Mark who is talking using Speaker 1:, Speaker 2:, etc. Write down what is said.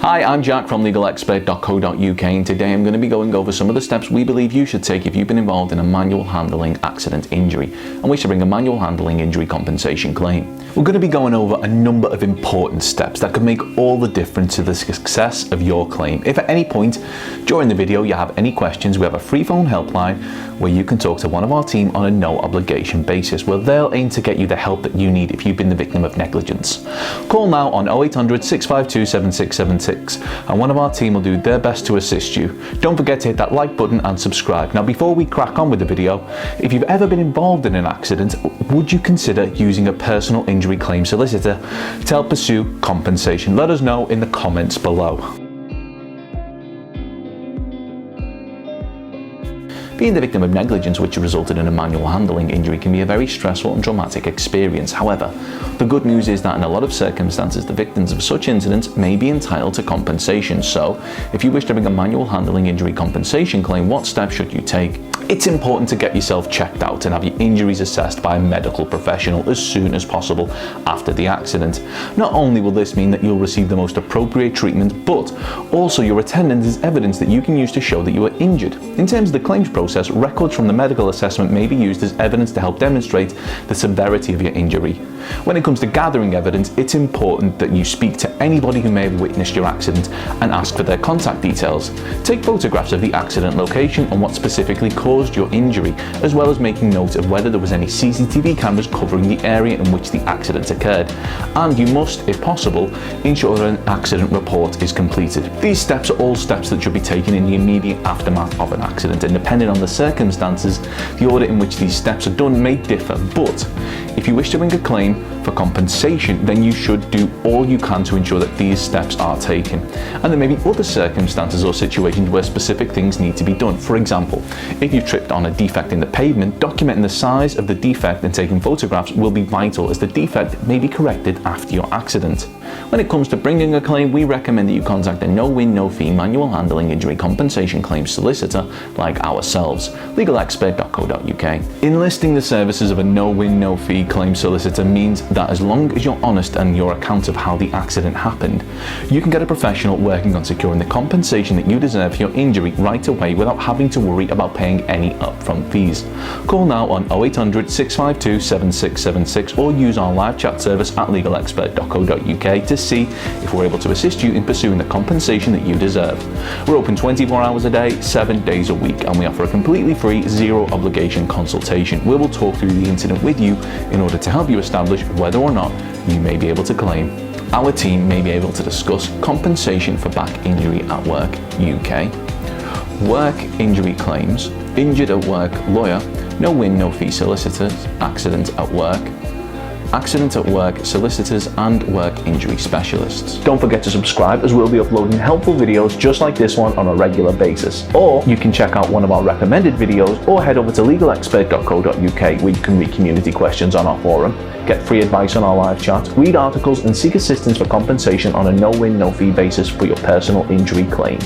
Speaker 1: Hi, I'm Jack from legalexpert.co.uk, and today I'm going to be going over some of the steps we believe you should take if you've been involved in a manual handling accident injury and wish to bring a manual handling injury compensation claim. We're going to be going over a number of important steps that could make all the difference to the success of your claim. If at any point during the video you have any questions, we have a free phone helpline where you can talk to one of our team on a no obligation basis, where they'll aim to get you the help that you need if you've been the victim of negligence. Call now on 0800 652 7676 and one of our team will do their best to assist you. Don't forget to hit that like button and subscribe. Now, before we crack on with the video, if you've ever been involved in an accident, would you consider using a personal injury claim solicitor to help pursue compensation? Let us know in the comments below. Being the victim of negligence which resulted in a manual handling injury can be a very stressful and traumatic experience. However, the good news is that in a lot of circumstances, the victims of such incidents may be entitled to compensation. So, if you wish to bring a manual handling injury compensation claim, what steps should you take? It's important to get yourself checked out and have your injuries assessed by a medical professional as soon as possible after the accident. Not only will this mean that you'll receive the most appropriate treatment, but also your attendance is evidence that you can use to show that you were injured. In terms of the claims process, records from the medical assessment may be used as evidence to help demonstrate the severity of your injury. When it comes to gathering evidence, it's important that you speak to anybody who may have witnessed your accident and ask for their contact details. Take photographs of the accident location and what specifically caused your injury, as well as making note of whether there was any CCTV cameras covering the area in which the accident occurred. And you must, if possible, ensure that an accident report is completed. These steps are all steps that should be taken in the immediate aftermath of an accident, and depending on the circumstances, the order in which these steps are done may differ. But if you wish to bring a claim for compensation, then you should do all you can to ensure that these steps are taken. And there may be other circumstances or situations where specific things need to be done. For example, if you tripped on a defect in the pavement, documenting the size of the defect and taking photographs will be vital, as the defect may be corrected after your accident. When it comes to bringing a claim, we recommend that you contact a no-win, no-fee manual handling injury compensation claim solicitor like ourselves, legalexpert.co.uk. Enlisting the services of a no-win, no-fee claim solicitor means that as long as you're honest and your account of how the accident happened, you can get a professional working on securing the compensation that you deserve for your injury right away without having to worry about paying any upfront fees. Call now on 0800 652 7676 or use our live chat service at legalexpert.co.uk to see if we're able to assist you in pursuing the compensation that you deserve. We're open 24 hours a day, 7 days a week, and we offer a completely free, zero obligation consultation where we'll talk through the incident with you in order to help you establish whether or not you may be able to claim. Our team may be able to discuss compensation for back injury at work, UK, work injury claims, injured at work lawyer, no win, no fee solicitors, accident at work solicitors, and work injury specialists. Don't forget to subscribe, as we'll be uploading helpful videos just like this one on a regular basis. Or you can check out one of our recommended videos or head over to legalexpert.co.uk where you can read community questions on our forum, get free advice on our live chat, read articles and seek assistance for compensation on a no-win, no-fee basis for your personal injury claim.